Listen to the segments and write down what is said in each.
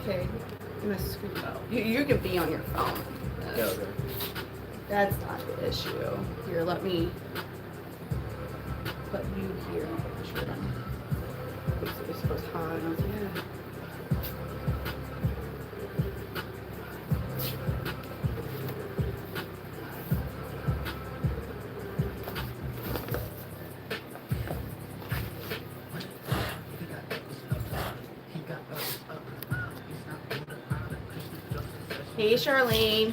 Okay. You can be on your phone. Yeah, okay. That's not the issue. Here, let me put you here. Sure. It's supposed to hide. Yeah. Hey, Charlene.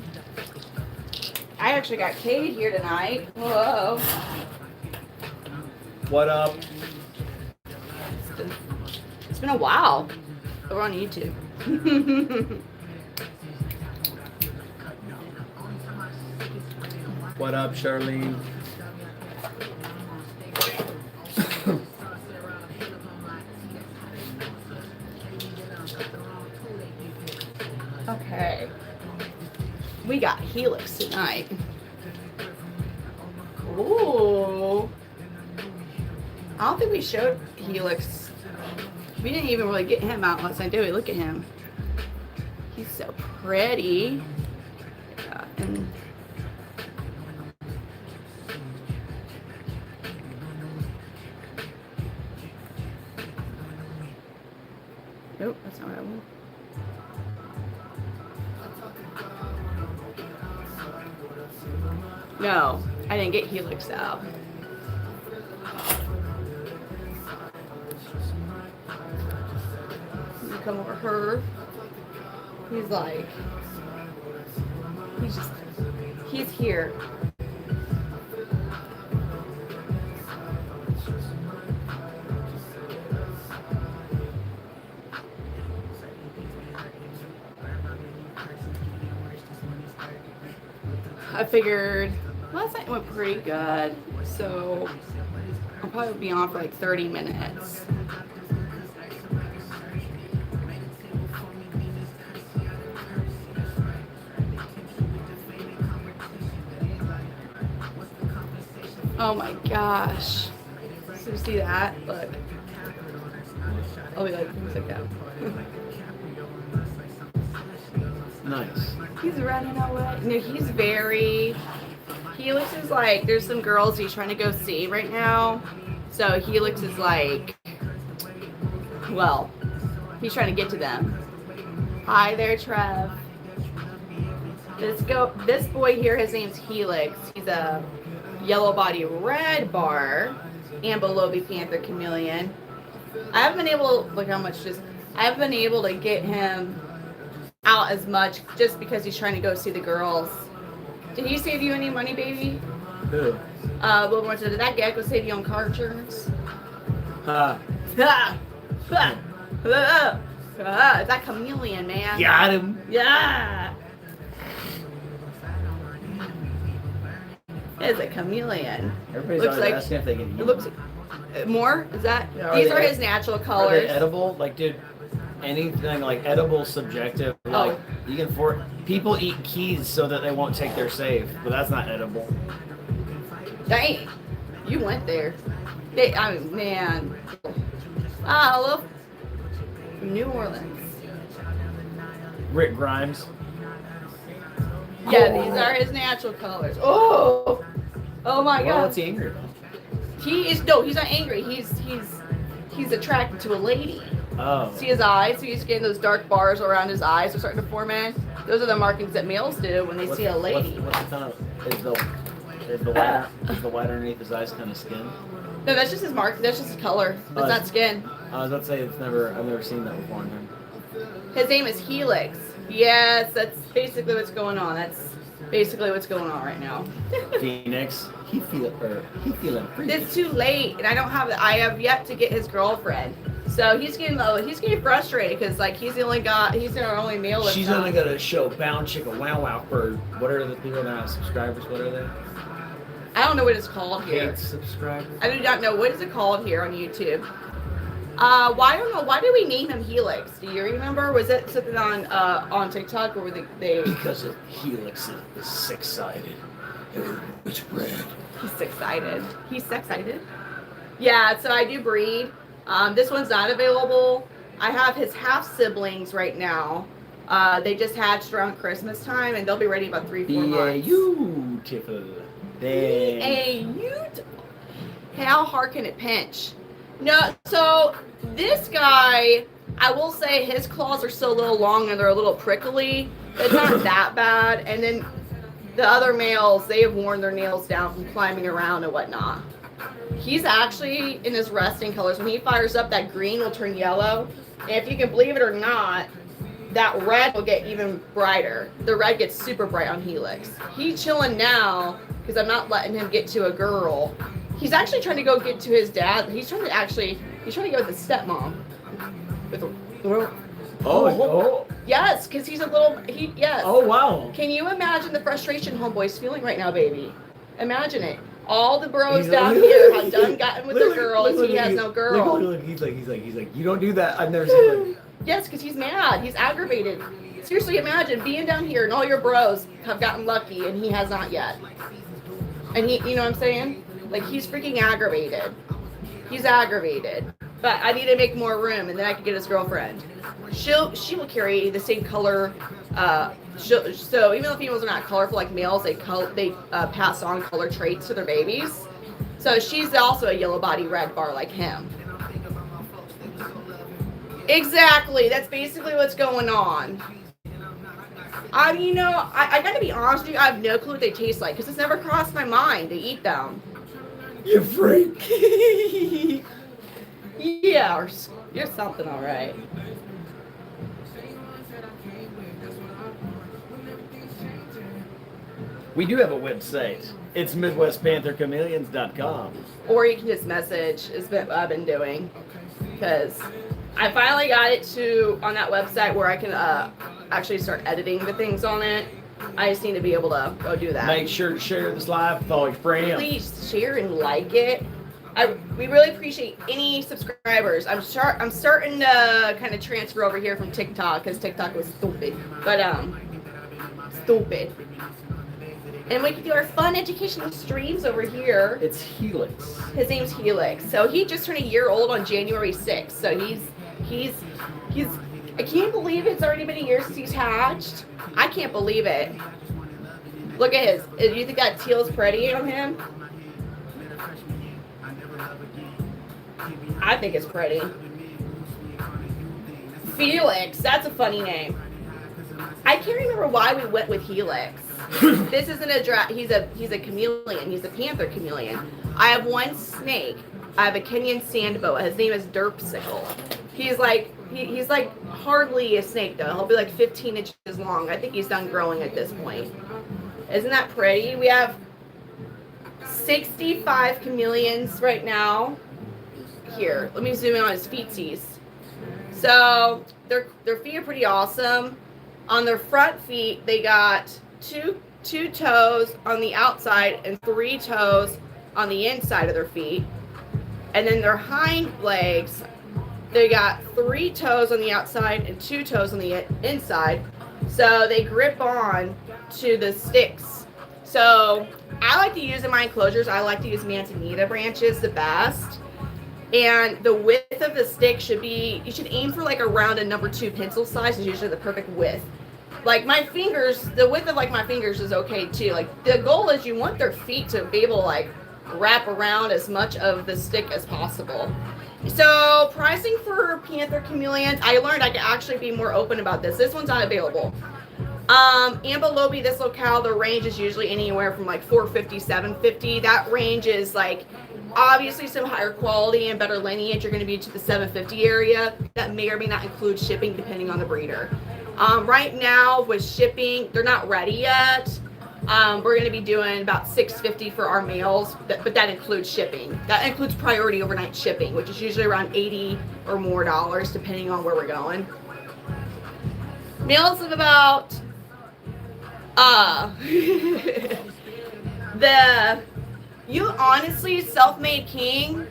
I actually got Cade here tonight. Whoa. What up? It's been a while. Over on YouTube. What up, Charlene? Okay. We got Helix tonight. Ooh. I don't think we showed Helix. We didn't even really get him out last night, did we? Look at him. He's so pretty. Yeah, and nope, that's not what I want. No, I didn't get Helix out. You come over her. He's like, he's here. I figured last night went pretty good, so I'll probably be on for like 30 minutes. Oh my gosh. So you see that? Look. I'll be like, who's that guy? Nice. He's running away. No, he's very... Helix is like, there's some girls he's trying to go see right now. So Helix is like, well, he's trying to get to them. Hi there, Trev. This boy here, his name's Helix. He's a yellow body red bar, Ambilobi Panther Chameleon. I haven't been able, look how much I haven't been able to get him out as much just because he's trying to go see the girls. Did he save you any money, baby? Who? Did that gecko save you on car insurance? Is that Chameleon, man? Got him. Yeah. It's a chameleon. Everybody's Looks always like asking if they can eat it looks more. Is that Yeah, these are his natural Are colors? they edible? Like, dude, anything like edible, subjective. Like, you can people eat keys so that they won't take their save, but that's not edible. Dang, you went there. I mean, man. I love New Orleans. Rick Grimes. Yeah, these are his natural colors. Oh my God. What's he angry about? He's not angry. He's attracted to a lady. Oh. See his eyes? So he's getting those dark bars around his eyes are starting to form in. Those are the markings that males do when they see a lady. What's the kind of, is the white underneath his eyes kind of skin? No, that's just his mark. That's just his color. That's not skin. I was about to say I've never seen that before in him. His name is Helix. Yes, that's basically what's going on. That's basically what's going on right now. Phoenix, he feeling pretty. It's too late, and I have yet to get his girlfriend. So he's getting frustrated because like he's our only male. She's only got to show bound chicken wow wow for what are the people that have subscribers? What are they? I don't know what it's called here. Paid subscribers. I do not know what is it called here on YouTube. I don't know. Why did we name him Helix? Do you remember? Was it something on TikTok or were they? Because of Helix is six-sided. It's red. He's six-sided. He's sex-sided. Yeah. So I do breed. This one's not available. I have his half siblings right now. They just hatched around Christmas time, and they'll be ready about 3-4 months. Beautiful. Beautiful. How hard can it pinch? No, so this guy, I will say his claws are still a little long and they're a little prickly. It's not that bad. And then the other males, they have worn their nails down from climbing around and whatnot. He's actually in his resting colors. When he fires up, that green will turn yellow. And if you can believe it or not, that red will get even brighter. The red gets super bright on Helix. He's chilling now because I'm not letting him get to a girl. He's actually trying to go get to his dad. He's trying to go with his stepmom. Oh. Yes, because he's a little, yes. Oh, wow. Can you imagine the frustration homeboy's feeling right now, baby? Imagine it. All the bros down here have done gotten with their girls. He has no girl. Look, he's like, you don't do that. I've never seen that. Yes, because he's mad. He's aggravated. Seriously, imagine being down here and all your bros have gotten lucky and he has not yet. And he, you know what I'm saying? Like, he's freaking aggravated. He's aggravated. But I need to make more room, and then I can get his girlfriend. She will carry the same color. So even though females are not colorful like males, they pass on color traits to their babies. So she's also a yellow body red bar like him. Exactly. That's basically what's going on. I gotta be honest with you, I have no clue what they taste like because it's never crossed my mind to eat them. You freak. Yeah, you're something, all right. We do have a website. It's MidwestPantherChameleons.com. Or you can just message, is what I've been doing. Because I finally got it on that website where I can actually start editing the things on it. I just need to be able to go do that. Make sure to share this live with all your friends. Please share and like it. We really appreciate any subscribers. I'm starting to kind of transfer over here from TikTok because TikTok was stupid. But stupid. And we can do our fun educational streams over here. It's Helix. His name's Helix. So he just turned a year old on January 6th. So he's I can't believe it's already been a year since he's hatched. I can't believe it. Look at his. Do you think that teal's pretty on him? I think it's pretty. Felix, that's a funny name. I can't remember why we went with Helix. This isn't he's a chameleon. He's a panther chameleon. I have one snake. I have a Kenyan sand boa. His name is Derpsicle. He's like hardly a snake though. He'll be like 15 inches long. I think he's done growing at this point. Isn't that pretty? We have 65 chameleons right now. Here, let me zoom in on his feetsies. So their feet are pretty awesome. On their front feet, they got two toes on the outside and 3 toes on the inside of their feet. And then their hind legs, they got 3 toes on the outside and 2 toes on the inside. So they grip on to the sticks. So I like to use in my enclosures, I like to use manzanita branches the best. And the width of the stick should be, you should aim for like around a number 2 pencil size is usually the perfect width. Like my fingers, the width of like my fingers is okay too. Like the goal is you want their feet to be able to like wrap around as much of the stick as possible. So pricing for Panther Chameleons, I learned I could actually be more open about this. This one's not available. Ambelobi, this locale, the range is usually anywhere from like $450, $750. That range is like obviously some higher quality and better lineage. You're going to be to the $750 area. That may or may not include shipping depending on the breeder. Right now with shipping, they're not ready yet. We're going to be doing about $650 for our males, but that includes shipping. That includes priority overnight shipping, which is usually around $80 or more depending on where we're going. Males of about honestly, self-made king,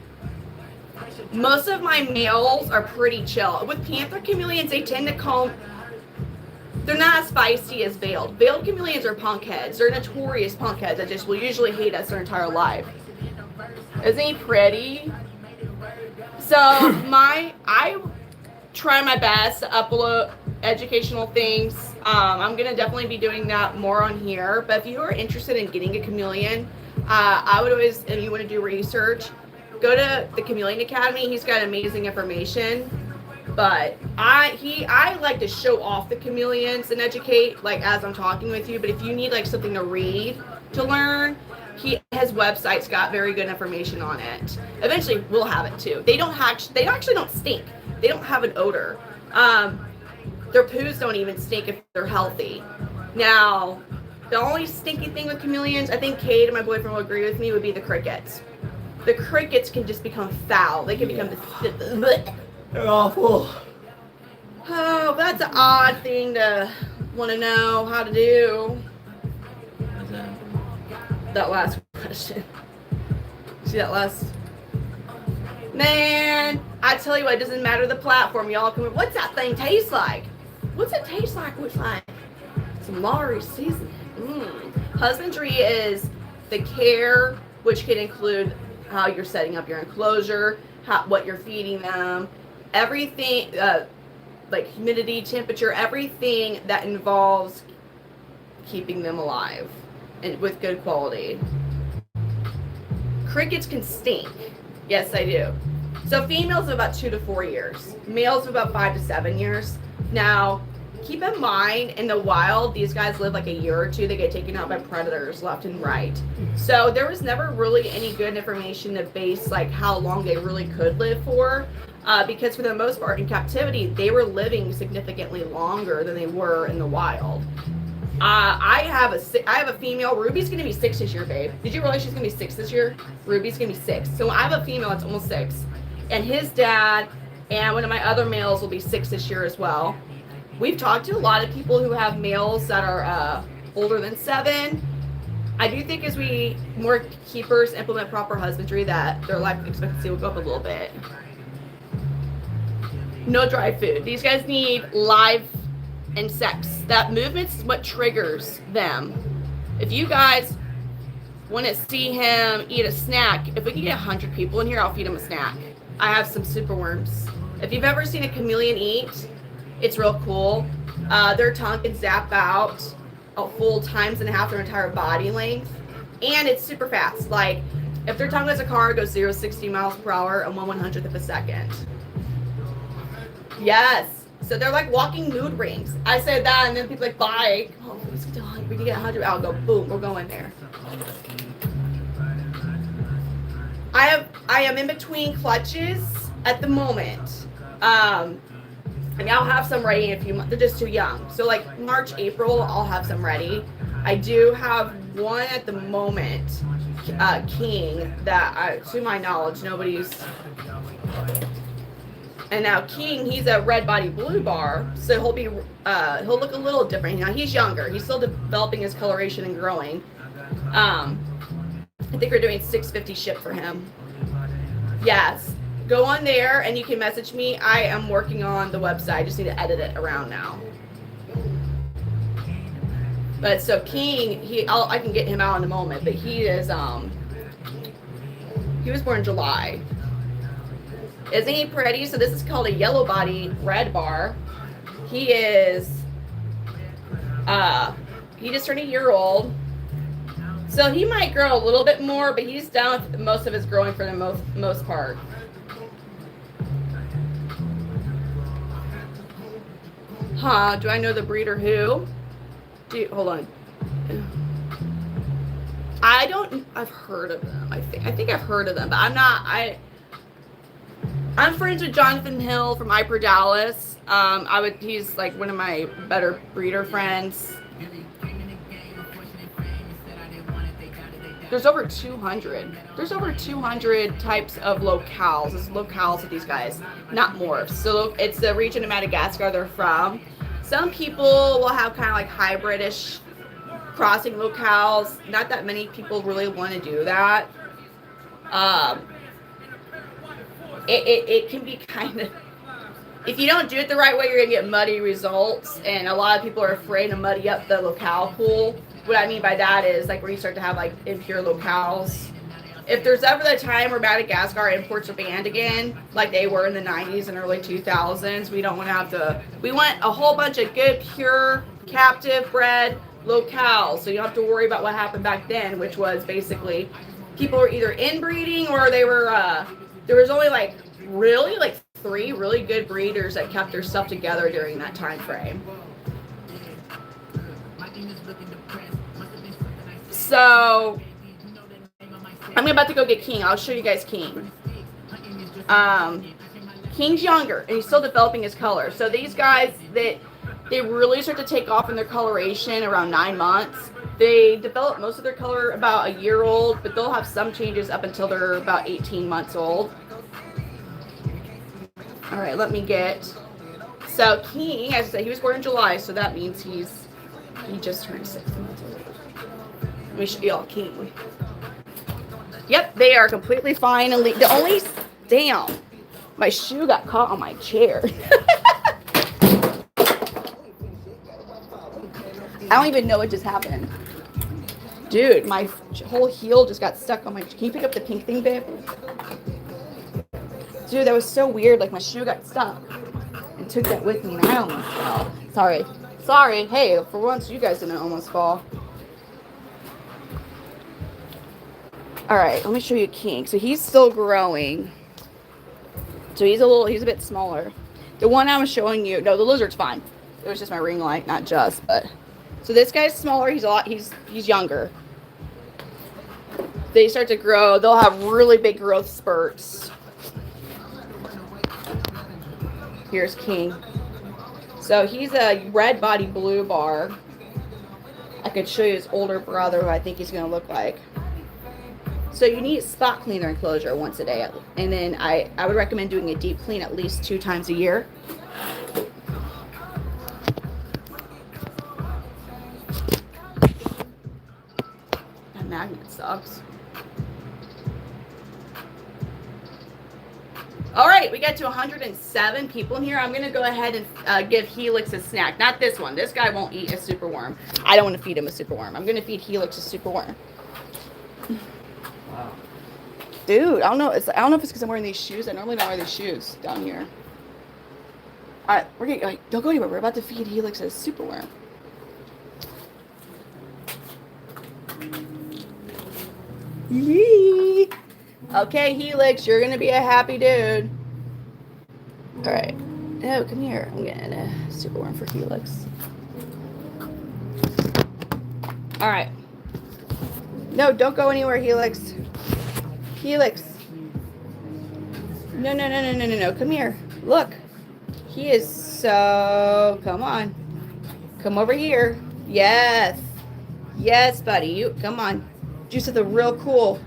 most of my males are pretty chill. With Panther Chameleons, they tend to calm. They're not as feisty as veiled. Veiled chameleons are punk heads. They're notorious punk heads that just will usually hate us their entire life. Isn't he pretty? So try my best to upload educational things. I'm gonna definitely be doing that more on here. But if you are interested in getting a chameleon, I would always, if you want to do research, go to the Chameleon Academy. He's got amazing information. But I like to show off the chameleons and educate, like as I'm talking with you. But if you need like something to read to learn, his website's got very good information on it. Eventually, we'll have it too. They actually don't stink. They don't have an odor. Their poos don't even stink if they're healthy. Now, the only stinky thing with chameleons, I think Kate and my boyfriend will agree with me, would be the crickets. The crickets can just become foul. They can become They're awful. Oh, that's an odd thing to want to know how to do. What's that? That last question. See that last? Man, I tell you what, it doesn't matter the platform. Y'all come. What's that thing taste like? What's it taste like? What's like? Some Lowry seasoning. Husbandry is the care, which can include how you're setting up your enclosure, what you're feeding them, everything, like humidity, temperature, everything that involves keeping them alive and with good quality. Crickets can stink. Yes, I do. So females are about 2 to 4 years. Males are about 5 to 7 years. Now, keep in mind, in the wild, these guys live like a year or two. They get taken out by predators left and right. So there was never really any good information to base like how long they really could live for. Because for the most part in captivity, they were living significantly longer than they were in the wild. I have a female. Ruby's going to be 6 this year, babe. Did you realize she's going to be 6 this year? Ruby's going to be 6. So I have a female that's almost 6. And his dad and one of my other males will be 6 this year as well. We've talked to a lot of people who have males that are older than 7. I do think as more keepers implement proper husbandry that their life expectancy will go up a little bit. No dry food. These guys need live and sex. That movement's what triggers them. If you guys want to see him eat a snack, if we can get 100 people in here, I'll feed him a snack. I have some super worms. If you've ever seen a chameleon eat, it's real cool. Their tongue can zap out a full 1.5 their entire body length. And it's super fast. Like, if their tongue is a car, it goes 0 to 60 miles per hour in 1/100th of a second. Yes. So they're like walking mood rings. I said that, and then people are like, bye. Oh, let's get to 100. We can get 100. I'll go, boom, we're going there. I am in between clutches at the moment. And I'll have some ready in a few months. They're just too young. So like March, April, I'll have some ready. I do have one at the moment, King, that to my knowledge, nobody's. And now King, he's a red body blue bar, so he'll look a little different. Now he's younger. He's still developing his coloration and growing. I think we're doing $650 ship for him. Yes. Go on there and you can message me. I am working on the website. I just need to edit it around now. But so King, I can get him out in a moment, but he is he was born in July. Isn't he pretty? So this is called a yellow body red bar. He is he just turned a year old. So he might grow a little bit more, but he's done with most of his growing for the most part. Huh, do I know the breeder who? Hold on. I've heard of them. I think I've heard of them, but I'm friends with Jonathan Hill from Hyper Dallas. He's like one of my better breeder friends. There's over 200. There's over 200 types of locales. It's locales of these guys, not morphs. So it's the region of Madagascar they're from. Some people will have kind of like hybridish crossing locales. Not that many people really want to do that. It can be kind of, if you don't do it the right way, you're gonna get muddy results, and a lot of people are afraid to muddy up the locale pool. What I mean by that is like where you start to have like impure locales, if there's ever the time where Madagascar imports are banned again, like they were in the 90s and early 2000s, we don't want to have to. We want a whole bunch of good, pure, captive bred locales, so you don't have to worry about what happened back then, which was basically people were either inbreeding or they were. There was only like really like 3 really good breeders that kept their stuff together during that time frame. So I'm about to go get King. I'll show you guys King. King's younger and he's still developing his color. So these guys they really start to take off in their coloration around 9 months. They develop most of their color about a year old, but they'll have some changes up until they're about 18 months old. All right, let me get. So King, as I said, he was born in July, so that means he just turned 6 months old. Let me show y'all King. Yep, they are completely fine and the only damn, my shoe got caught on my chair. I don't even know what just happened. Dude, my whole heel just got stuck on my... Can you pick up the pink thing, babe? Dude, that was so weird. Like, my shoe got stuck. And took that with me, and I almost fell. Sorry. Sorry. Hey, for once, you guys didn't almost fall. Alright, let me show you King. So, he's still growing. So, he's a bit smaller. The one I was showing you... No, the lizard's fine. It was just my ring light, not just, but... So this guy's smaller, he's younger. They start to grow, they'll have really big growth spurts. Here's King. So he's a red body blue bar. I could show you his older brother who I think he's gonna look like. So you need spot cleaner enclosure once a day. And then I would recommend doing a deep clean at least 2 times a year. Magnet sucks. All right, we got to 107 people in here. I'm going to go ahead and give Helix a snack. Not this one. This guy won't eat a super worm. I don't want to feed him a super worm. I'm going to feed Helix a super worm. Wow. Dude, I don't know if it's because I'm wearing these shoes. I normally don't wear these shoes down here. All right, we're going to don't go anywhere. We're about to feed Helix a super worm. Yee. Okay, Helix, you're gonna be a happy dude. All right. Oh, come here. I'm getting a super worm for Helix. All right. No, don't go anywhere, Helix. Helix. No. Come here. Look. He is so... Come on. Come over here. Yes. Yes, buddy. You come on. Do something real cool.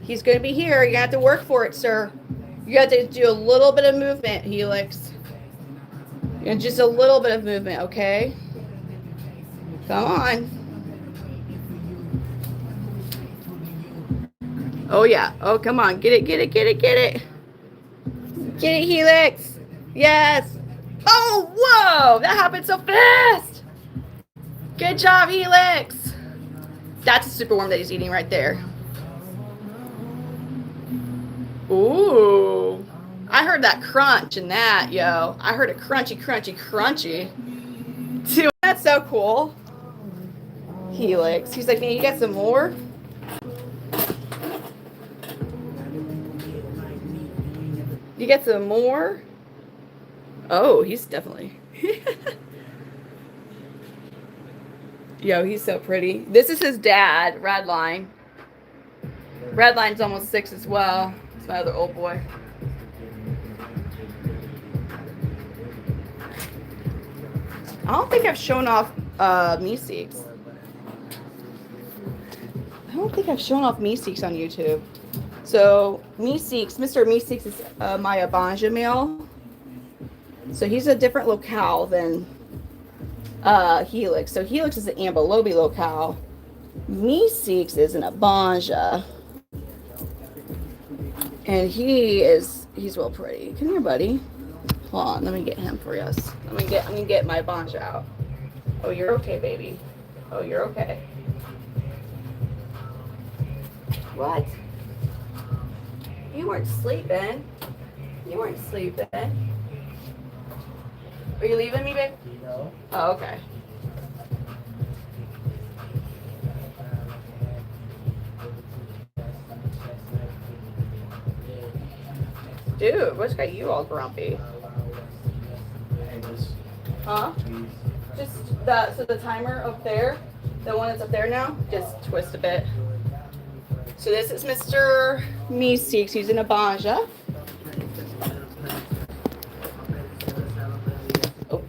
He's going to be here. You have to work for it, sir. You have to do a little bit of movement, Helix. And just a little bit of movement, okay? Come on. Oh, yeah. Oh, come on. Get it. Get it, Helix. Yes. Oh, whoa. That happened so fast. Good job, Helix. That's a super worm that he's eating right there. Ooh. I heard that crunch in that, yo. I heard a crunchy. Dude, that's so cool. Helix. He's like, man, you got some more? You get some more? Oh, he's definitely... Yo, he's so pretty. This is his dad, Redline. Redline's almost 6 as well. It's my other old boy. I don't think I've shown off Meeks. I don't think I've shown off Meeks on YouTube. So Meeks, Mr. Meeks is my Abanja male. So he's a different locale than Helix. So Helix is an Ambilobi locale. Meeks is an Abanja. And he's real pretty. Come here, buddy. Hold on, let me get him for us. I'm gonna get my Abanja out. Oh, you're okay, baby. Oh, you're okay. What? You weren't sleeping. You weren't sleeping. Are you leaving me, babe? No. Oh, okay. Dude, what's got you all grumpy? Huh? Just that, so the timer up there, the one that's up there now, just twist a bit. So this is Mr. Meeks. He's in a Banja. Oh.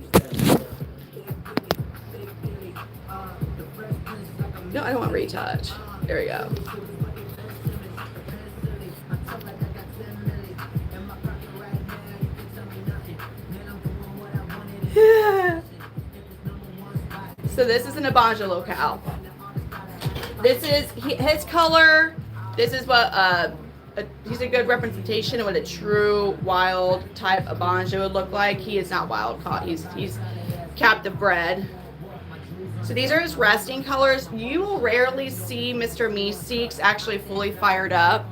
No, I don't want retouch. There we go. So this is an Abanja locale. This is his color. This is what he's a good representation of what a true wild type Abanja would look like. He is not wild caught. He's captive bred. So these are his resting colors. You will rarely see Mr. Meeks actually fully fired up.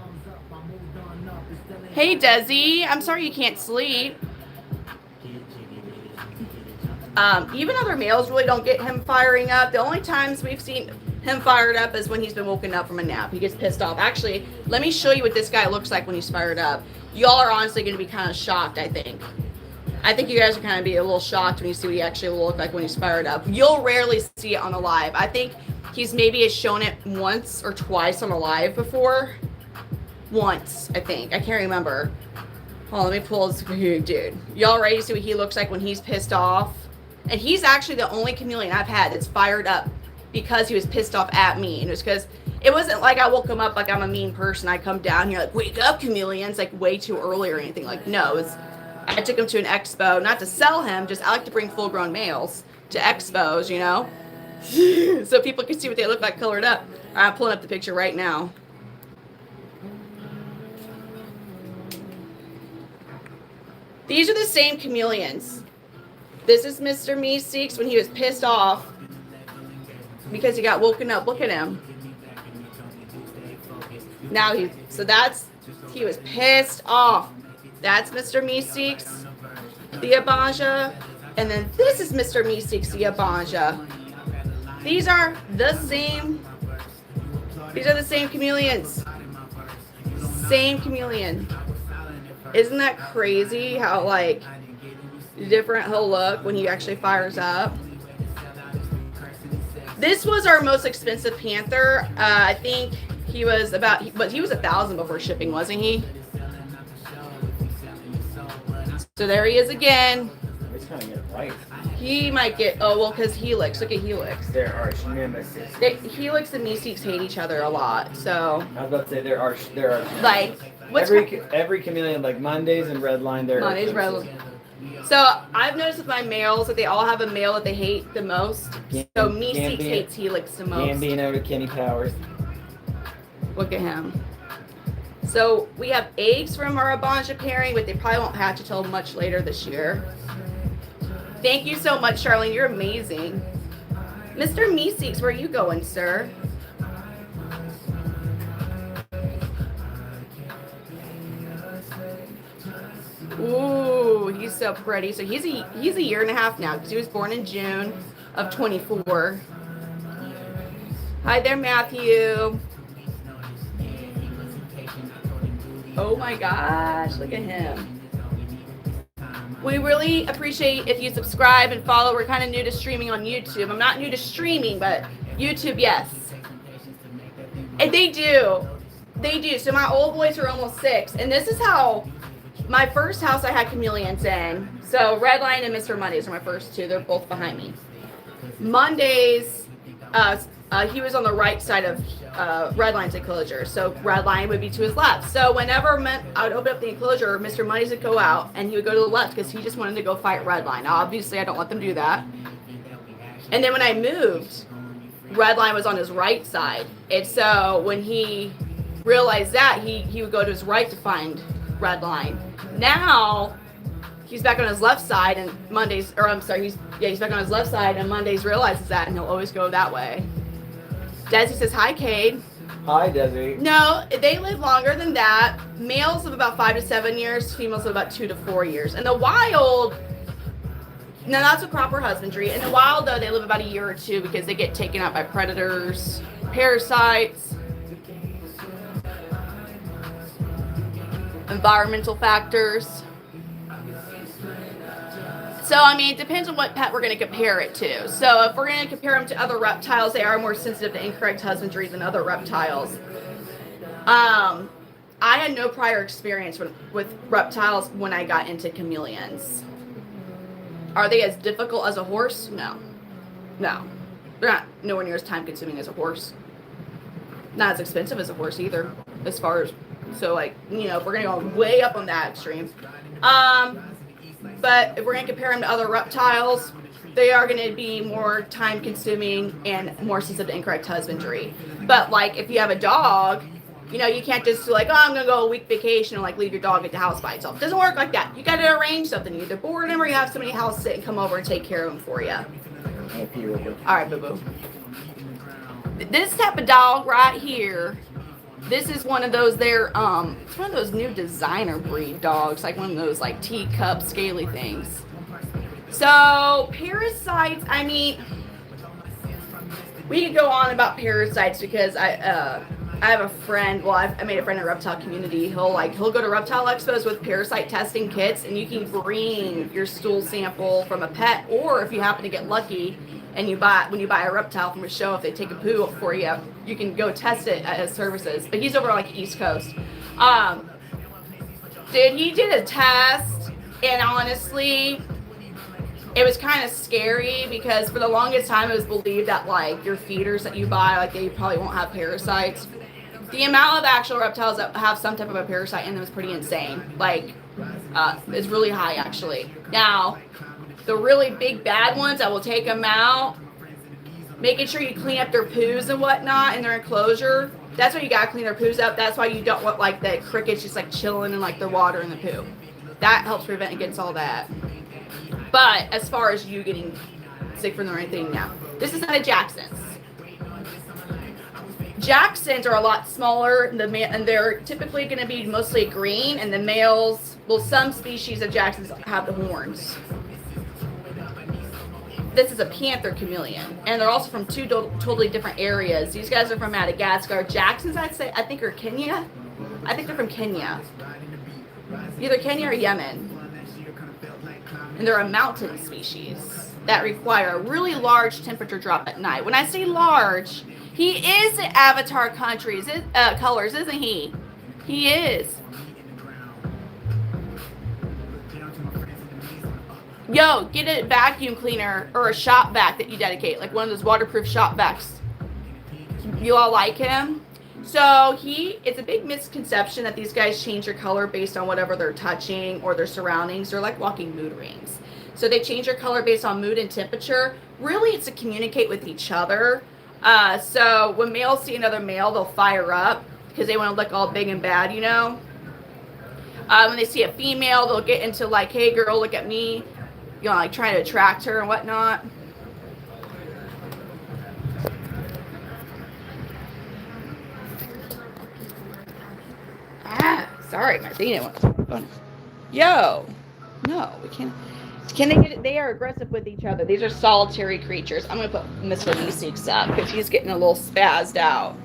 Hey Desi, I'm sorry you can't sleep. Even other males really don't get him firing up. The only times we've seen him fired up is when he's been woken up from a nap. He gets pissed off. Actually, let me show you what this guy looks like when he's fired up. Y'all are honestly going to be kind of shocked, I think. I think you guys are kind of be a little shocked when you see what he actually will look like when he's fired up. You'll rarely see it on a live. I think he's maybe has shown it once or twice on a live before. Once, I think. I can't remember. Hold on, let me pull his dude. Y'all ready to see what he looks like when he's pissed off? And he's actually the only chameleon I've had that's fired up because he was pissed off at me. And it was because it wasn't like I woke him up like I'm a mean person. I come down here like, wake up, chameleons, like way too early or anything. Like, no, it was, I took him to an expo, not to sell him, just I like to bring full-grown males to expos, you know? So people can see what they look like colored up. I'm pulling up the picture right now. These are the same chameleons. This is Mr. Meeks when he was pissed off because he got woken up. Look at him. Now he was pissed off. That's Mr. Meeks, the Abanja. And then this is Mr. Meeks, the Abanja. These are the same chameleons. Same chameleon. Isn't that crazy how like different he'll look when he actually fires up? This was our most expensive Panther. I think he was but he was $1,000 before shipping, wasn't he? So there he is again. He's trying to get it right. He might get, oh well, because Helix. Look at Helix. They're arch nemesis. Helix and Meeks hate each other a lot. So I was about to say they're arch. Like every chameleon, like Mondays and Redline, they're Mondays Redline. So I've noticed with my males that they all have a male that they hate the most. So Meeks hates Helix the most. Gambino to Kenny Powers. Look at him. So we have eggs from our Abanja pairing, but they probably won't hatch until much later this year. Thank you so much, Charlene. You're amazing. Mr. Meeks, where are you going, sir? Ooh, he's so pretty. So he's a year and a half now because he was born in June of 24. Hi there, Matthew. Oh my gosh, look at him. We really appreciate if you subscribe and follow. We're kind of new to streaming on YouTube. I'm not new to streaming, but YouTube, yes. And they do. So my old boys are almost 6. And this is how my first house I had chameleons in. So Redline and Mr. Mondays are my first 2. They're both behind me. Mondays, he was on the right side of Redline's enclosure. So Redline would be to his left. So whenever I would open up the enclosure, Mr. Mondays would go out and he would go to the left because he just wanted to go fight Redline. Obviously, I don't let them do that. And then when I moved, Redline was on his right side. And so when he realized that, he would go to his right to find Redline. Now he's back on his left side and Mondays, or I'm sorry, he's back on his left side and Mondays realizes that and he'll always go that way. Desi says, hi, Cade. Hi, Desi. No, they live longer than that. Males live about 5 to 7 years. Females live about 2 to 4 years. In the wild, now that's with proper husbandry. In the wild, though, they live about a year or two because they get taken out by predators, parasites, environmental factors. So, I mean, it depends on what pet we're going to compare it to. So, if we're going to compare them to other reptiles, they are more sensitive to incorrect husbandry than other reptiles. I had no prior experience with reptiles when I got into chameleons. Are they as difficult as a horse? No. No. They're not nowhere near as time consuming as a horse. Not as expensive as a horse either, as far as, so like, you know, if we're going to go way up on that extreme. But if we're going to compare them to other reptiles, they are going to be more time consuming and more sensitive to incorrect husbandry. But like if you have a dog, you know, you can't just like, oh, I'm going to go a week vacation and like leave your dog at the house by itself. It doesn't work like that. You got to arrange something. You either board him or you have somebody house sit and come over and take care of him for you. All right, boo-boo. This type of dog right here, this is one of those there, it's one of those new designer breed dogs, like one of those like teacup scaly things. So parasites, I mean, we could go on about parasites because I have a friend, well, I made a friend in the reptile community. He'll go to reptile expos with parasite testing kits, and you can bring your stool sample from a pet, or if you happen to get lucky and when you buy a reptile from a show, if they take a poo for you, you can go test it at his services. But he's over like East Coast. Dude, he did a test, and honestly, it was kind of scary because for the longest time it was believed that like your feeders that you buy, like they probably won't have parasites. The amount of actual reptiles that have some type of a parasite in them is pretty insane. Like, it's really high actually. Now, the really big bad ones that will take them out, making sure you clean up their poos and whatnot in their enclosure. That's why you gotta clean their poos up. That's why you don't want like the crickets just like chilling in like their water in the poo. That helps prevent against all that. But as far as you getting sick from them or anything, now this is not a Jackson's. Jacksons are a lot smaller, and they're typically going to be mostly green, and the males, well, some species of Jacksons have the horns. This is a Panther Chameleon, and they're also from two totally different areas. These guys are from Madagascar. Jacksons, I think, are Kenya. I think they're from Kenya. Either Kenya or Yemen. And they're a mountain species that require a really large temperature drop at night. When I say large, he is in Avatar colors, isn't he? He is. Yo, get a vacuum cleaner or a shop vac that you dedicate, like one of those waterproof shop vacs. You all like him? So it's a big misconception that these guys change their color based on whatever they're touching or their surroundings. They're like walking mood rings. So they change their color based on mood and temperature. Really, it's to communicate with each other. So when males see another male, they'll fire up because they want to look all big and bad, you know. When they see a female, they'll get into like, hey girl, look at me, you know, like trying to attract her and whatnot. Sorry, Martina. Yo, no, we can't. Can they get it? They are aggressive with each other. These are solitary creatures. I'm going to put Mr. Meeks up because he's getting a little spazzed out.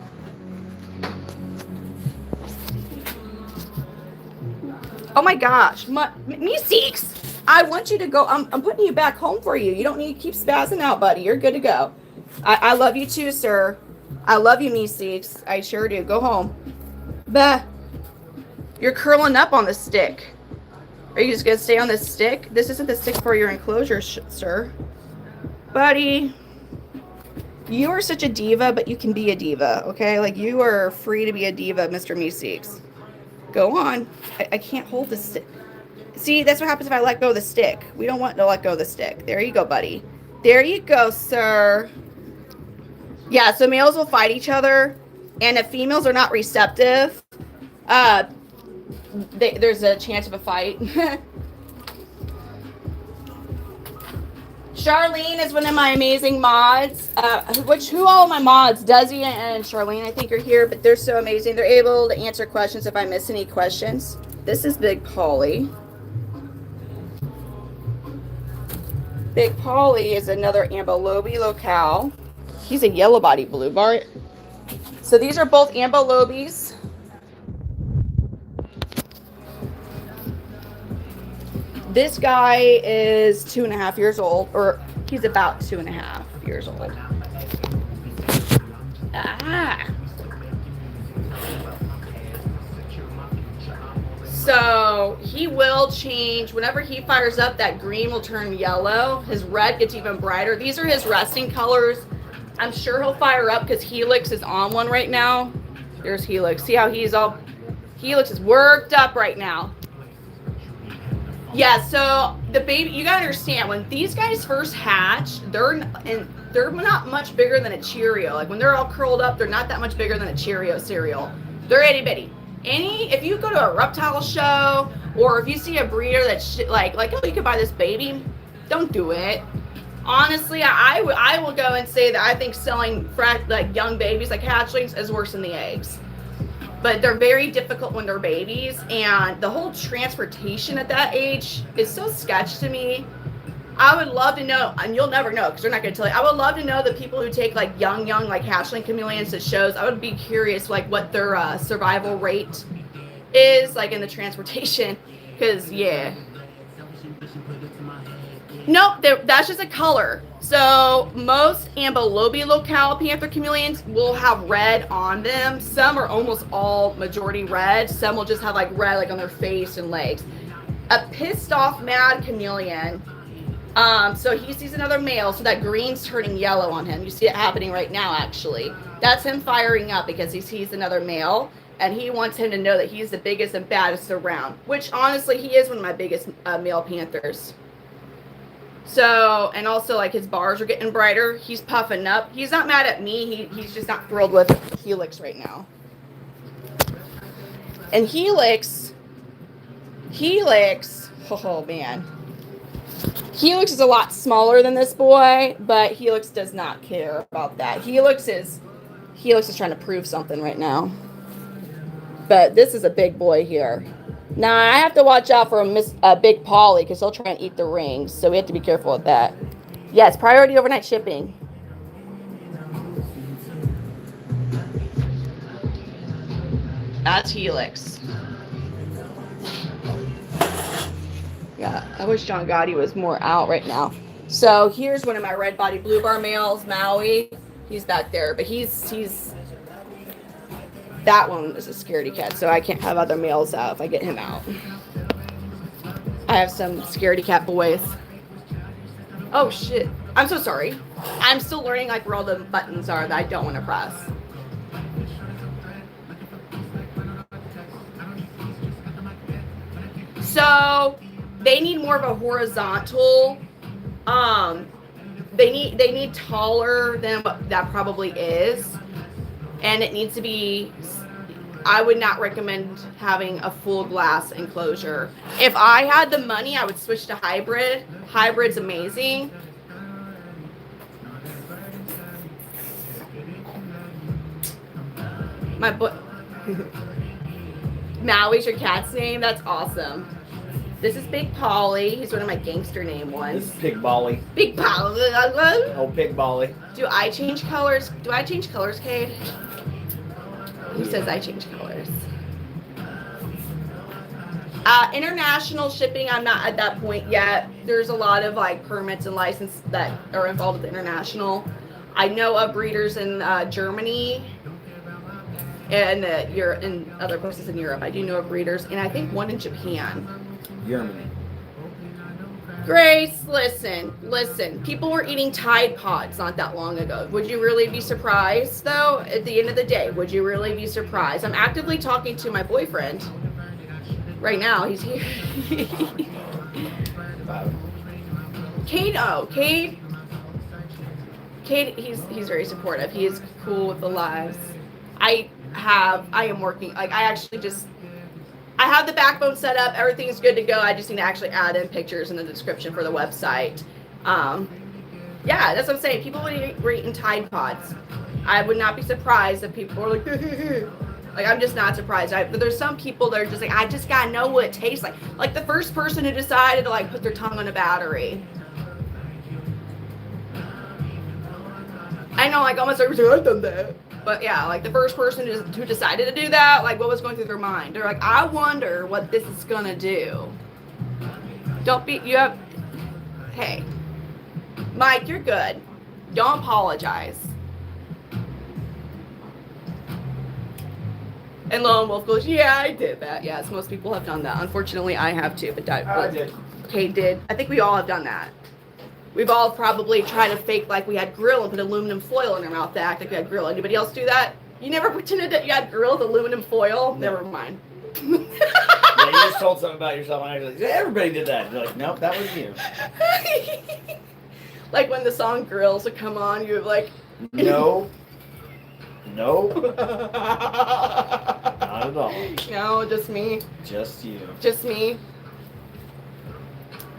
Oh my gosh. Meeks, I want you to go. I'm putting you back home for you. You don't need to keep spazzing out, buddy. You're good to go. I love you too, sir. I love you, Meeks. I sure do. Go home. Bah. You're curling up on the stick. Are you just going to stay on this stick? This isn't the stick for your enclosure, sir. Buddy, you are such a diva, but you can be a diva, okay? Like, you are free to be a diva, Mr. Meeks. Go on. I can't hold the stick. See, that's what happens if I let go of the stick. We don't want to let go of the stick. There you go, buddy. There you go, sir. Yeah, so males will fight each other, and if females are not receptive, there's a chance of a fight. Charlene is one of my amazing mods. Who all my mods, Desi and Charlene, I think are here, but they're so amazing. They're able to answer questions if I miss any questions. This is Big Polly. Big Polly is another Ambelobi locale. He's a yellow body blue bar. So these are both Ambelobis. This guy is 2.5 years old, or he's about 2.5 years old. Ah. So he will change whenever he fires up. That green will turn yellow. His red gets even brighter. These are his resting colors. I'm sure he'll fire up because Helix is on one right now. There's Helix. See how Helix is worked up right now. Yeah, so the baby, you gotta understand, when these guys first hatch, they're not much bigger than a Cheerio. Like when they're all curled up, they're not that much bigger than a Cheerio cereal. They're itty bitty. If you go to a reptile show, or if you see a breeder that's like, oh, you could buy this baby, don't do it. Honestly, I will go and say that I think selling like young babies, like hatchlings, is worse than the eggs. But they're very difficult when they're babies, and the whole transportation at that age is so sketch to me. I would love to know, and you'll never know because they're not going to tell you. I would love to know the people who take like young like hatchling chameleons to shows. I would be curious like what their survival rate is like in the transportation, because yeah. Nope, that's just a color. So most Ambelobi locale Panther Chameleons will have red on them. Some are almost all majority red. Some will just have like red like on their face and legs. A pissed off mad chameleon. So he sees another male, so that green's turning yellow on him. You see it happening right now, actually. That's him firing up because he sees another male, and he wants him to know that he's the biggest and baddest around, which honestly, he is one of my biggest male panthers. So, and also like his bars are getting brighter. He's puffing up. He's not mad at me. He's just not thrilled with Helix right now. And Helix, oh man. Helix is a lot smaller than this boy, but Helix does not care about that. Helix is trying to prove something right now. But this is a big boy here. Now, I have to watch out for a Big Polly because he'll try and eat the rings. So we have to be careful with that. Yes, priority overnight shipping. That's Helix. Yeah, I wish John Gotti was more out right now. So here's one of my red body blue bar males, Maui. He's back there, but he's that one is a scaredy cat, so I can't have other males out if I get him out. I have some scaredy cat boys. Oh shit. I'm so sorry. I'm still learning like where all the buttons are that I don't want to press. So they need more of a horizontal. They need taller than what that probably is. And it needs to be, I would not recommend having a full glass enclosure. If I had the money, I would switch to hybrid. Hybrid's amazing. My book. Maui's your cat's name? That's awesome. This is Big Polly. He's one of my gangster name ones. This is Pig Bolly. Big Polly. Oh, Pig Bolly. Do I change colors? Do I change colors, Cade? He says I change colors. International shipping, I'm not at that point yet. There's a lot of like permits and license that are involved with international. I know of breeders in Germany and in other places in Europe. I do know of breeders, and I think one in Japan. Germany. Grace, listen. People were eating Tide Pods not that long ago. Would you really be surprised, though? At the end of the day, would you really be surprised? I'm actively talking to my boyfriend right now. He's here. Cade, he's very supportive. He is cool with the lives. I am working, like I have the backbone set up. Everything is good to go. I just need to actually add in pictures in the description for the website. Yeah, that's what I'm saying. People were eating Tide Pods. I would not be surprised if people were like, like, I'm just not surprised. But there's some people that are just like, I just gotta know what it tastes like. Like the first person who decided to like put their tongue on a battery. I know, like almost everybody I've done that. But yeah, like the first person who decided to do that, like what was going through their mind? They're like, I wonder what this is gonna do. Don't be, you have, hey, Mike, you're good. Don't apologize. And Lone Wolf goes, yeah, I did that. Yes, most people have done that. Unfortunately, I have too, but I did. Kate did. I think we all have done that. We've all probably tried to fake like we had grill and put aluminum foil in our mouth to act like we had grill. Anybody else do that? You never pretended that you had grill with aluminum foil? No. Never mind. Yeah, you just told something about yourself and I was like, yeah, everybody did that. You're like, nope, that was you. Like when the song Grills would come on, you would like... No. Nope. Not at all. No, just me. Just you. Just me.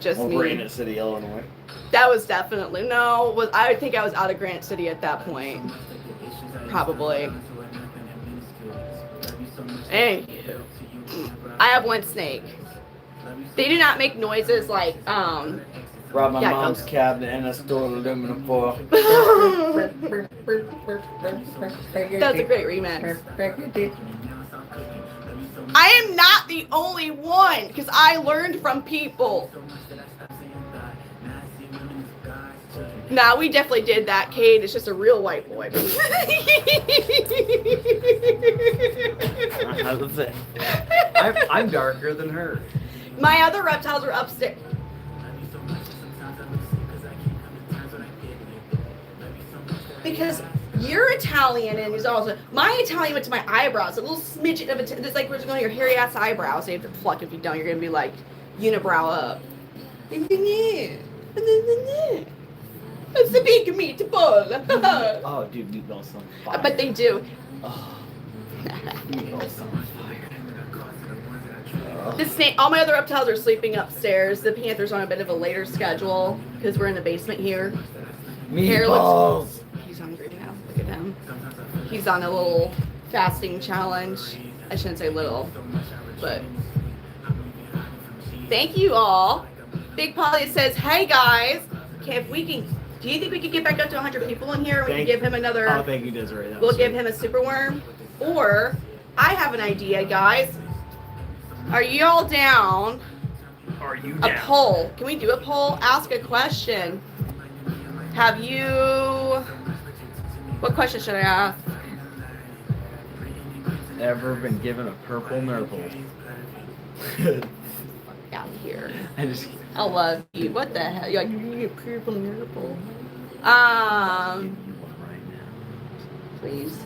Just me. Granite City, Illinois. That was definitely no. I think I was out of Granite City at that point. Probably. Anywho, I have one snake. They do not make noises like Robbed my yeah, mom's cabinet and I stole aluminum foil. That's a great remix. I am not the only one because I learned from people. Nah, we definitely did that. Cade is just a real white boy. I'm darker than her. My other reptiles are upstairs. Because you're Italian and he's also my Italian went to my eyebrows, a little smidget of it's like we're just going to your hairy ass eyebrows. So you have to pluck if you don't. You're gonna be like unibrow up. It's a big meatball. Oh, dude, meatballs on fire. But they do. Oh, meatballs on fire. The snake. All my other reptiles are sleeping upstairs. The Panther's on a bit of a later schedule because we're in the basement here. Meatballs. He's hungry now. Look at him. He's on a little fasting challenge. I shouldn't say little, but thank you all. Big Polly says, "Hey guys, okay, if we can, do you think we could get back up to 100 people in here? We can give him another. Oh, thank you, Desiree. We'll give him a super worm, or I have an idea, guys. Are you all down? Are you A down? poll. Can we do a poll? Ask a question. Have you? What question should I ask? Ever been given a purple nurple? Out here. I just. I love you. What the hell? You're like, you need a purple nurple. Please.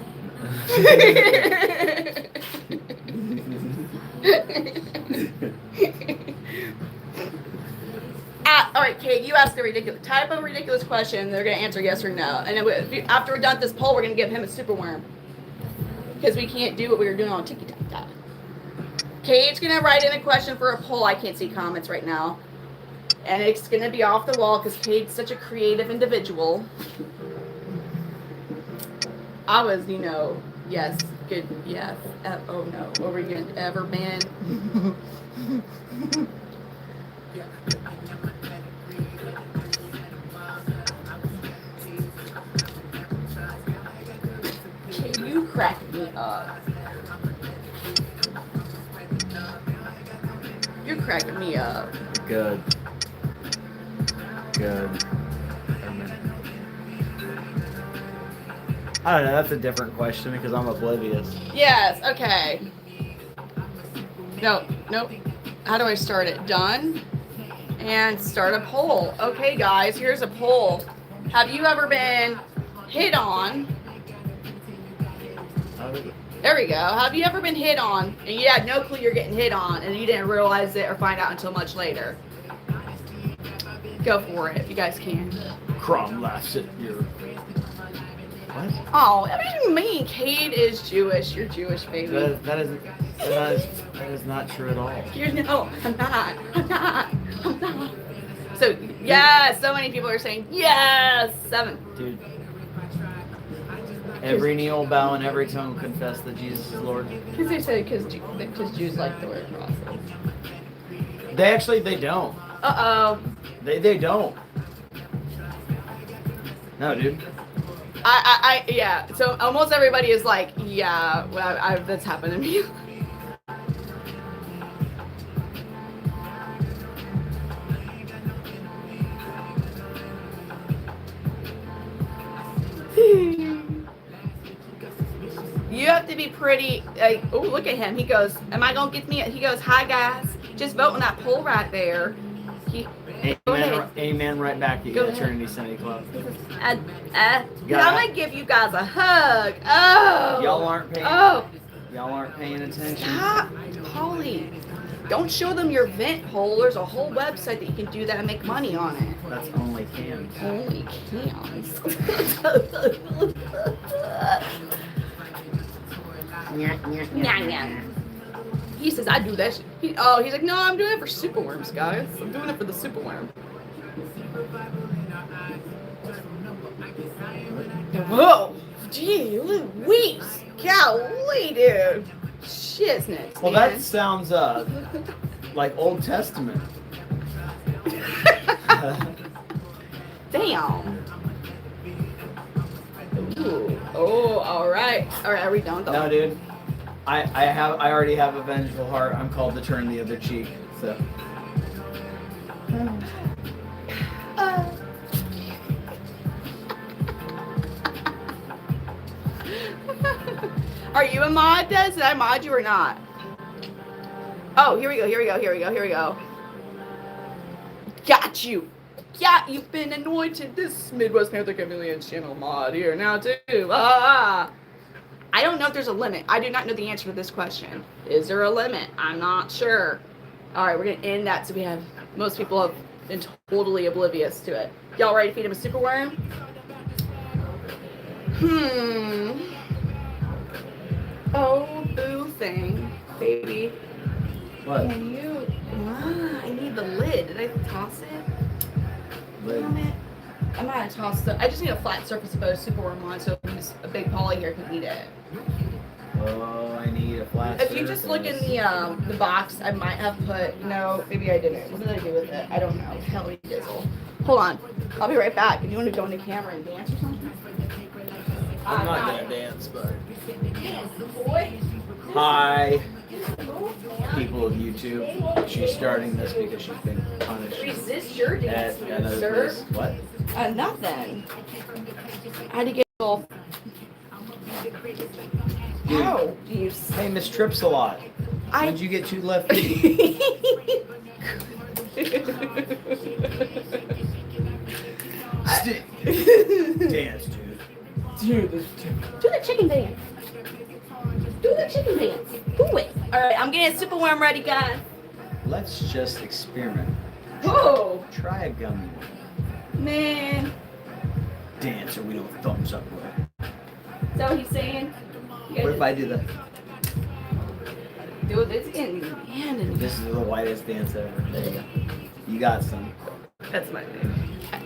All right, Kate, you asked a ridiculous type of ridiculous question. They're gonna answer yes or no, and then after we're done with this poll, we're gonna give him a super worm because we can't do what we were doing on TikTok. Kate's gonna write in a question for a poll. I can't see comments right now, and it's gonna be off the wall because Kate's such a creative individual. I was, yes, good, yes. Oh no, what were you gonna ever been? You crack me up. You're cracking me up. Good. I don't know, that's a different question because I'm oblivious. Yes, okay. Nope. How do I start it? Done. And start a poll. Okay, guys, here's a poll. Have you ever been hit on? There we go. Have you ever been hit on and you had no clue you're getting hit on and you didn't realize it or find out until much later? Go for it if you guys can. Crom laughs at your. What? Oh, what do you mean? Cade is Jewish. You're Jewish, baby. That is not true at all. No, I'm not. So, yeah, so many people are saying, yes, 7. Dude. Every knee will bow and every tongue will confess that Jesus is Lord. Because they say, because Jews like to wear crosses. They don't. Uh-oh. They don't. No, dude. Yeah. So almost everybody is like, yeah, well, that's happened to me. You have to be pretty, like, oh, look at him. He goes, am I going to get me? He goes, hi, guys. Just vote on that poll right there. Amen right back at you, Eternity Sunday Club. I'm going to give you guys a hug. Oh. Y'all aren't paying attention. Stop, Polly. Don't show them your vent hole. There's a whole website that you can do that and make money on it. That's only cans. Only cans. He says, I do that shit. He's like, no, I'm doing it for superworms, guys. I'm doing it for the superworm. Whoa. Gee, Louise. Golly, dude. Shiznit. Well, that sounds like Old Testament. Damn. Ooh. Oh, all right. All right, are we done though? No, dude. I already have a vengeful heart. I'm called to turn the other cheek. So. Are you a mod, Des? Did I mod you or not? Oh, here we go. Got you. Yeah, you've been anointed. This Midwest Panther Chameleons channel mod here now too. I don't know if there's a limit. I do not know the answer to this question. Is there a limit? I'm not sure. All right, we're gonna end that so we have most people have been totally oblivious to it. Y'all ready to feed him a superworm? Oh, boo thing, baby. What? Can you? I need the lid. Did I toss it? Lid. Damn it. I'm gonna toss the. I just need a flat surface to put a superworm on, so a big poly here can eat it. Oh, I need a flat. If you just look in the box, I might have put. No, maybe I didn't. What did I do with it? I don't know. Hell, dizzle. Hold on. I'll be right back. If you want to go in the camera and dance or something. I'm not gonna dance, but. Dance, boy. Hi, people of YouTube. She's starting this because she's been punished. Resist your dance, At another sir. place. What? Nothing. I had to get off. Dude. How do you Hey, Miss Trips a lot. Did you get 2 left feet? Dance, dude. Do the chicken dance. Do the chicken dance. Do it. Alright, I'm getting a superworm ready, guys. Let's just experiment. Whoa. Try a gummy one. Man. Dance or we don't thumbs up with. Is that what he's saying? What if I do that? Dude, this is getting handed. This is the whitest dance ever. There you go. You got some. That's my name.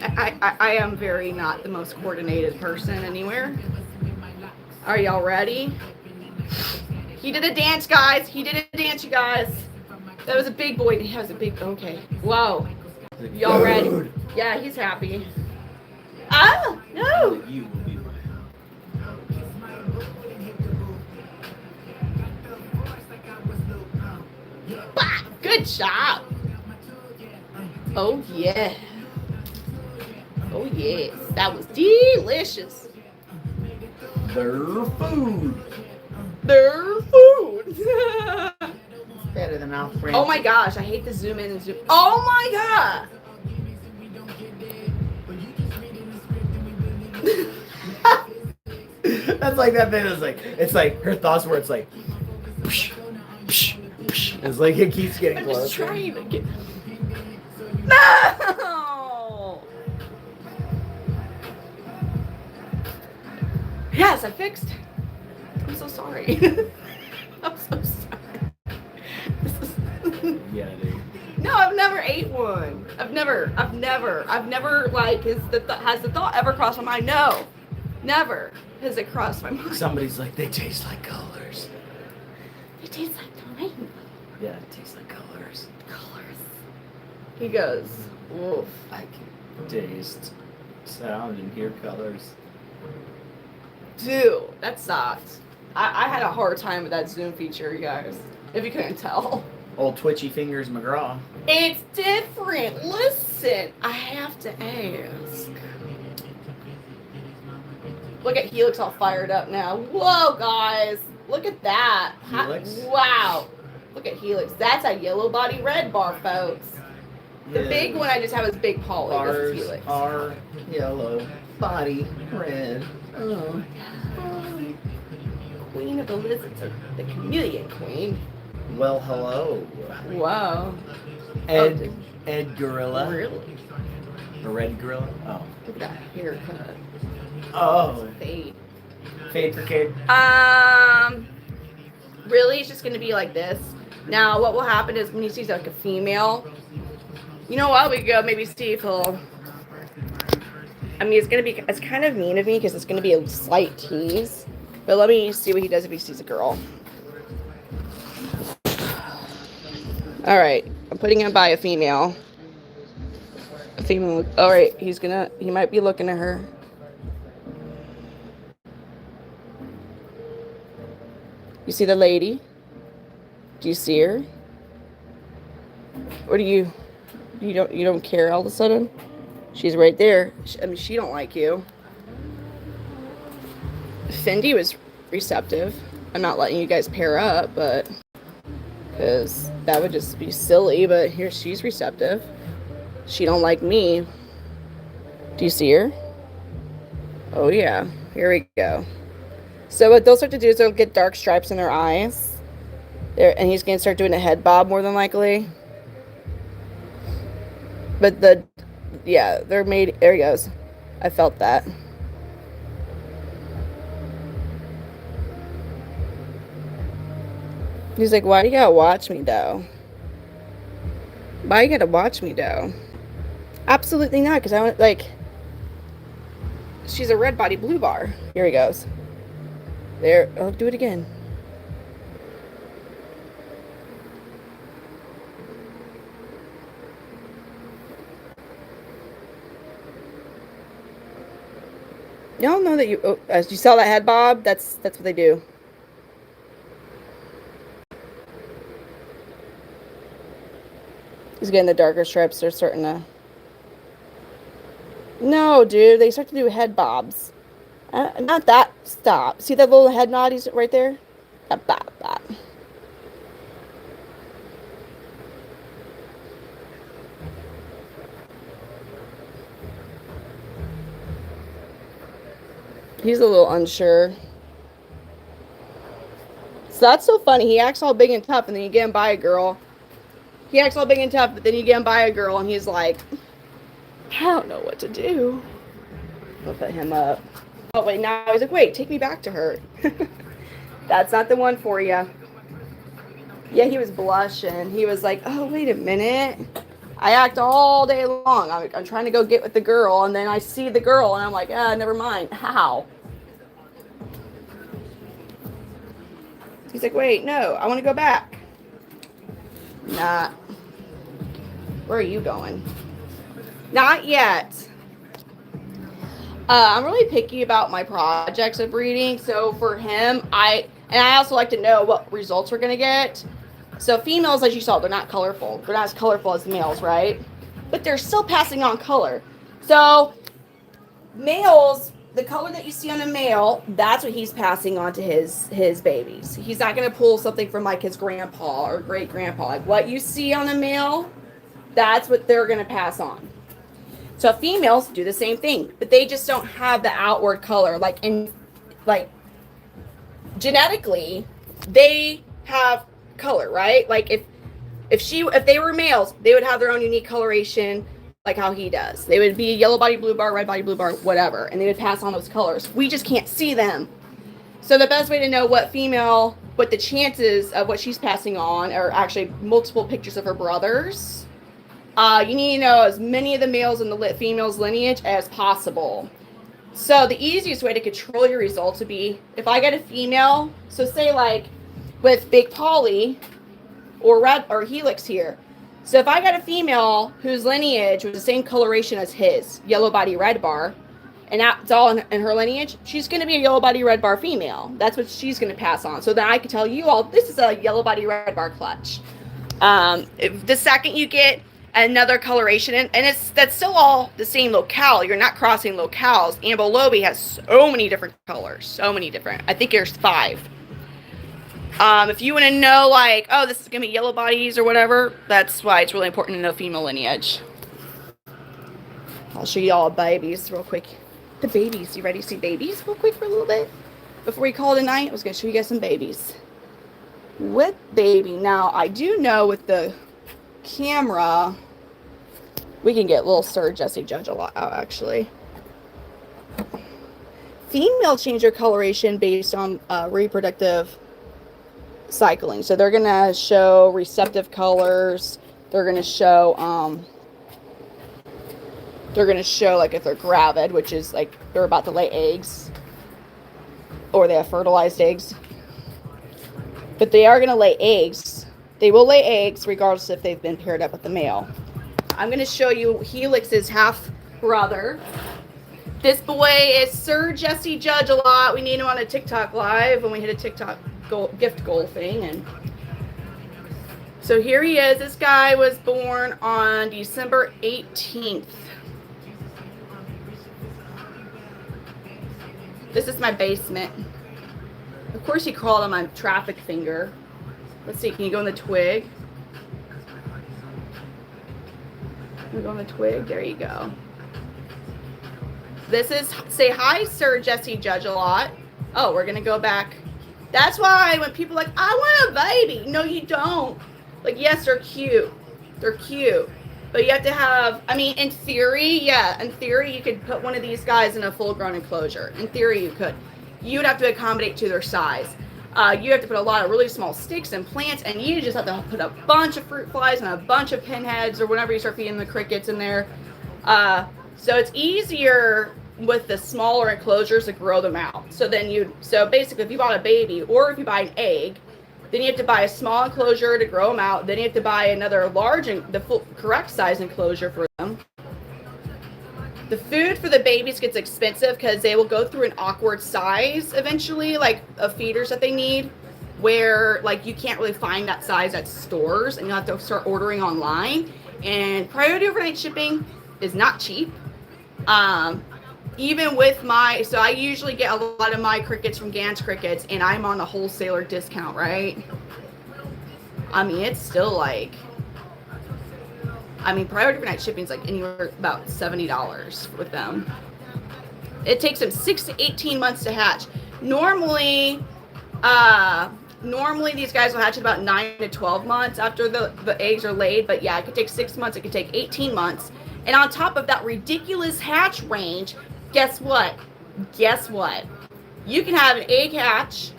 I am very not the most coordinated person anywhere. Are y'all ready? He did a dance, guys. He did a dance, you guys. That was a big boy. He has a big. Okay. Whoa. Y'all ready? Yeah, he's happy. Ah, no. You will be mine. Bah, good job. Oh yeah. Oh yes. That was delicious. Their food. Their food. Better than our friends. Oh my gosh, I hate to zoom in and zoom. Oh my god. That's like that thing. It's like her thoughts where it's like. Psh, psh, psh. It's like it keeps getting I'm closer. just trying to get. No. Yes, I fixed. I'm so sorry. I'm so sorry. This is. Yeah, dude. No, I've never ate one. I've never like has the thought ever crossed my mind? No, never has it crossed my mind. Somebody's like, they taste like colors. It tastes like the rainbow. Yeah, it tastes like colors. Colors. He goes, oof. I can taste, sound, and hear colors. Dude, that sucked. I had a hard time with that Zoom feature, you guys. If you couldn't tell. Old Twitchy Fingers McGraw. It's different. Listen, I have to ask. Look at Helix all fired up now. Whoa, guys. Look at that. Helix? Wow. Look at Helix. That's a yellow body red bar, folks. The big one I just have is Big Polly. This is Helix. Are yellow body red. Oh. Queen of the lizards, the chameleon queen. Well, hello. Wow. Ed Gorilla. Really? The red gorilla? Oh. Look at that haircut. Oh. Fade. Fade for kid. Really, it's just gonna be like this. Now, what will happen is when he sees like a female, you know what? We go maybe see if he'll. I mean, it's kind of mean of me because it's gonna be a slight tease. But let me see what he does if he sees a girl. All right, I'm putting him by a female. A female. All right, he might be looking at her. You see the lady? Do you see her? Or you don't care all of a sudden? She's right there. She don't like you. Fendi was receptive. I'm not letting you guys pair up, but because that would just be silly. But here she's receptive. She don't like me. Do you see her? Oh yeah. Here we go. So what they'll start to do is they'll get dark stripes in their eyes. And he's gonna start doing a head bob more than likely. But they're made. There he goes. I felt that. He's like, why do you gotta watch me, though? Why you gotta watch me, though? Absolutely not, because I want, like... She's a red body blue bar. Here he goes. There. Oh, do it again. Y'all know that you... Oh, you saw that head bob? That's what they do. He's getting the darker strips. They're starting to... No, dude. They start to do head bobs. Not that. Stop. See that little head nod he's right there? That bob, bob. He's a little unsure. So that's so funny. He acts all big and tough, and then you get him by a girl. He acts all big and tough, but then you get him by a girl, and he's like, I don't know what to do. I'll put him up. Oh, wait, now he's like, wait, take me back to her. That's not the one for you. Yeah, he was blushing. He was like, oh, wait a minute. I act all day long. I'm trying to go get with the girl, and then I see the girl, and I'm like, never mind. How? He's like, wait, no, I want to go back. Nah. Where are you going? Not yet. I'm really picky about my projects of breeding. So for him, I also like to know what results we're going to get. So females, as you saw, they're not colorful. They're not as colorful as the males, right? But they're still passing on color. So males, the color that you see on a male, that's what he's passing on to his babies. He's not going to pull something from like his grandpa or great grandpa. Like what you see on a male, that's what they're going to pass on. So females do the same thing, but they just don't have the outward color. Like genetically, they have color, right? Like if they were males, they would have their own unique coloration, like how he does. They would be a yellow body blue bar, red body blue bar, whatever, and they would pass on those colors. We just can't see them. So the best way to know what the chances of what she's passing on are actually multiple pictures of her brothers. You need to know as many of the males in the female's lineage as possible. So the easiest way to control your results would be if I get a female, so say like with Big Polly or Helix here. So if I got a female whose lineage was the same coloration as his, yellow body red bar, and that's all in her lineage, she's going to be a yellow body red bar female. That's what she's going to pass on. So then I can tell you all, this is a yellow body red bar clutch. If the second you get another coloration, and that's still all the same locale. You're not crossing locales. Ambelobi has so many different colors, so many different. I think there's 5. If you want to know, like, oh, this is gonna be yellow bodies or whatever, that's why it's really important to know female lineage. I'll show you all babies real quick. The babies, you ready to see babies real quick for a little bit before we call it a night? I was gonna show you guys some babies. With baby, now I do know with the camera we can get little Sir Jesse Judge a lot out actually. Female change their coloration based on reproductive cycling, so they're gonna show receptive colors. They're gonna show like if they're gravid, which is like they're about to lay eggs or they have fertilized eggs, but they are gonna lay eggs. They will lay eggs regardless if they've been paired up with the male. I'm going to show you Helix's half brother. This boy is Sir Jesse Judge a lot. We need him on a TikTok live when we hit a TikTok gift goal thing. And so here he is. This guy was born on December 18th. This is my basement. Of course he crawled on my traffic finger. Let's see, can you go in the twig? Can you go in the twig? There you go. This is, say hi, Sir Jesse Judge a lot. Oh, we're going to go back. That's why when people are like, I want a baby. No, you don't. Like, yes, they're cute. They're cute. But you have to have, I mean, in theory, yeah, in theory, you could put one of these guys in a full-grown enclosure. In theory, you could. You would have to accommodate to their size. You have to put a lot of really small sticks and plants, and you just have to put a bunch of fruit flies and a bunch of pinheads or whenever you start feeding the crickets in there. So it's easier with the smaller enclosures to grow them out. So basically if you bought a baby or if you buy an egg, then you have to buy a small enclosure to grow them out. Then you have to buy another large, the full correct size enclosure for them. The food for the babies gets expensive because they will go through an awkward size eventually, like of feeders that they need, where like you can't really find that size at stores and you'll have to start ordering online. And priority overnight shipping is not cheap. Even with so I usually get a lot of my crickets from Gans Crickets and I'm on a wholesaler discount, right? I mean, it's still like, priority overnight shipping is like anywhere about $70 with them. It takes them 6 to 18 months to hatch. Normally these guys will hatch in about 9 to 12 months after the eggs are laid. But yeah, it could take 6 months. It could take 18 months. And on top of that ridiculous hatch range, guess what? Guess what? You can have an egg hatch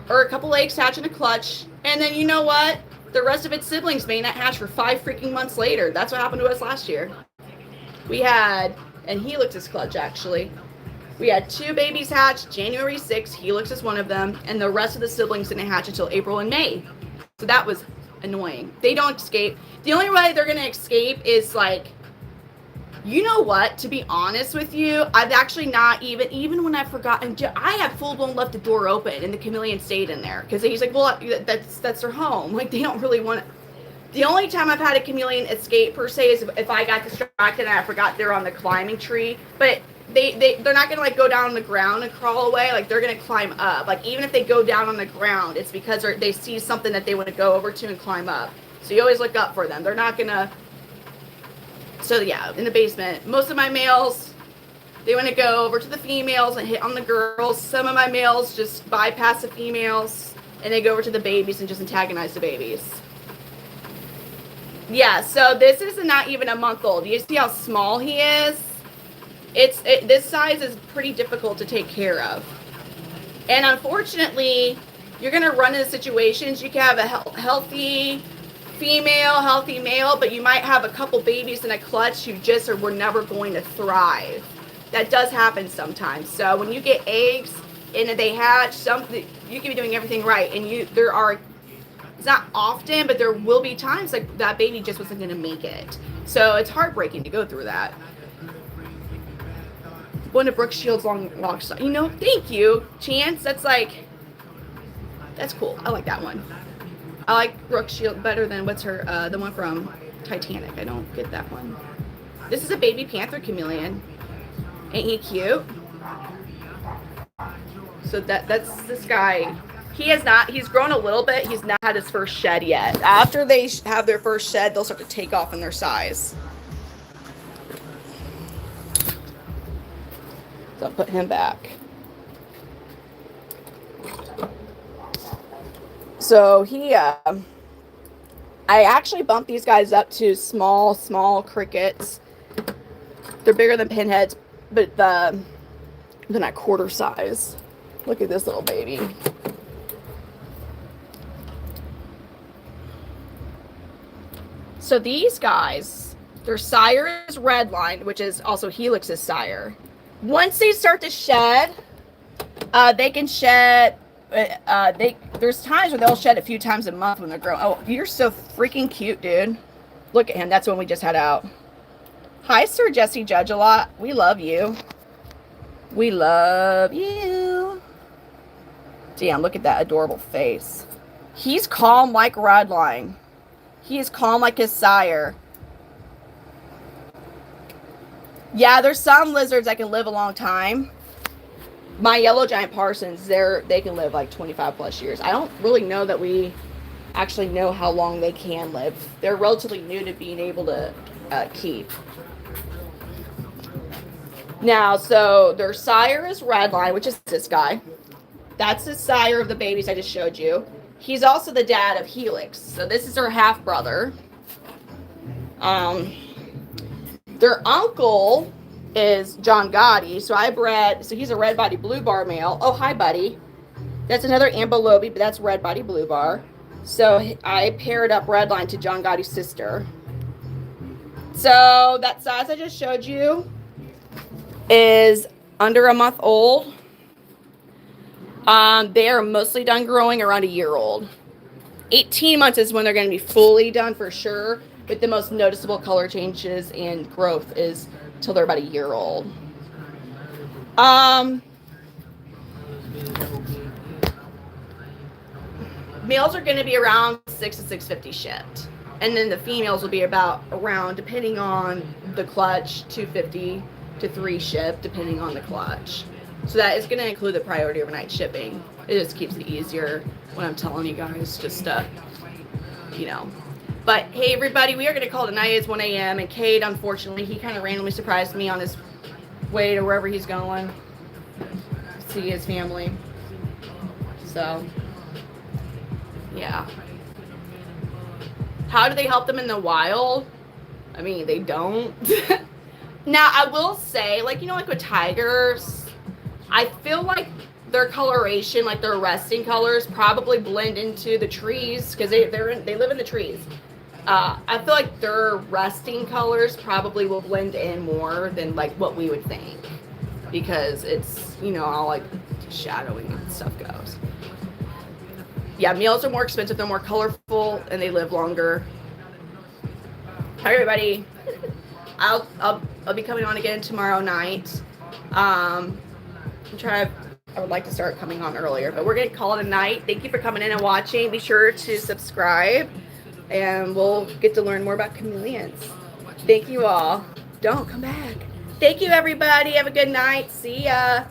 or a couple eggs hatch in a clutch. And then you know what? The rest of its siblings may not hatch for 5 freaking months later. That's what happened to us last year. We had, and Helix's clutch actually, we had 2 babies hatch January 6th. Helix is one of them. And the rest of the siblings didn't hatch until April and May. So that was annoying. They don't escape. The only way they're going to escape is like, you know what, to be honest with you, I've actually not even when I've forgotten, I have full-blown left the door open and the chameleon stayed in there because he's like, well, that's their home. Like, they don't really want it. The only time I've had a chameleon escape per se is if I got distracted and I forgot they're on the climbing tree. But they're not going to like go down on the ground and crawl away. Like, they're going to climb up. Like, even if they go down on the ground, it's because they see something that they want to go over to and climb up. So you always look up for them. They're not going to. So yeah, in the basement, most of my males, they want to go over to the females and hit on the girls. Some of my males just bypass the females and they go over to the babies and just antagonize the babies. Yeah, so this is not even a month old. You see how small he is? This size is pretty difficult to take care of. And unfortunately, you're going to run into situations. You can have a healthy female, healthy male, but you might have a couple babies in a clutch who just were never going to thrive. That does happen sometimes. So when you get eggs and they hatch, you can be doing everything right, and it's not often, but there will be times like that baby just wasn't going to make it. So it's heartbreaking to go through that. One of Brooke Shields' long shot. Thank you, Chance. That's cool. I like that one. I like Brooke Shields better than the one from Titanic. I don't get that one. This is a baby Panther Chameleon. Ain't he cute? So that's this guy. He's grown a little bit. He's not had his first shed yet. After they have their first shed, they'll start to take off in their size. So I'll put him back. So I actually bumped these guys up to small crickets. They're bigger than pinheads, but they're not quarter size. Look at this little baby. So these guys, their sire is Redline, which is also Helix's sire. Once they start to shed, they can shed. There's times where they'll shed a few times a month when they're growing. Oh, you're so freaking cute, dude. Look at him. That's one we just had out. Hi, Sir Jesse Judge a lot. We love you. We love you. Damn, look at that adorable face. He's calm like Redline. He is calm like his sire. Yeah, there's some lizards that can live a long time. My yellow giant parsons, they can live like 25 plus years. I don't really know that we actually know how long they can live. They're relatively new to being able to keep. Now, so their sire is Redline, which is this guy. That's the sire of the babies I just showed you. He's also the dad of Helix. So this is her half brother. Their uncle is John Gotti. So he's a red body blue bar male. Oh, hi, buddy. That's another ambilobi, but that's red body blue bar. So I paired up Redline to John Gotti's sister. So that size I just showed you is under a month old. They are mostly done growing around a year old. 18 months is when they're going to be fully done for sure, but the most noticeable color changes and growth is till they're about a year old. Males are going to be around 6 to 650 shipped, and then the females will be around, depending on the clutch, 250 to 3 shipped, depending on the clutch. So that is going to include the priority overnight shipping. It just keeps it easier when I'm telling you guys, just But hey, everybody, we are going to call it a night. It's 1 a.m. And Cade, unfortunately, he kind of randomly surprised me on his way to wherever he's going to see his family. So, yeah. How do they help them in the wild? I mean, they don't. Now, I will say, like with tigers, I feel like their coloration, like their resting colors, probably blend into the trees because they live in the trees. I feel like their resting colors probably will blend in more than like what we would think, because it's how like shadowing and stuff goes. Yeah, males are more expensive, they're more colorful, and they live longer. Hi, everybody. I'll be coming on again tomorrow night. I would like to start coming on earlier, but we're going to call it a night. Thank you for coming in and watching. Be sure to subscribe, and we'll get to learn more about chameleons. Thank you all. Don't come back. Thank you, everybody. Have a good night. See ya.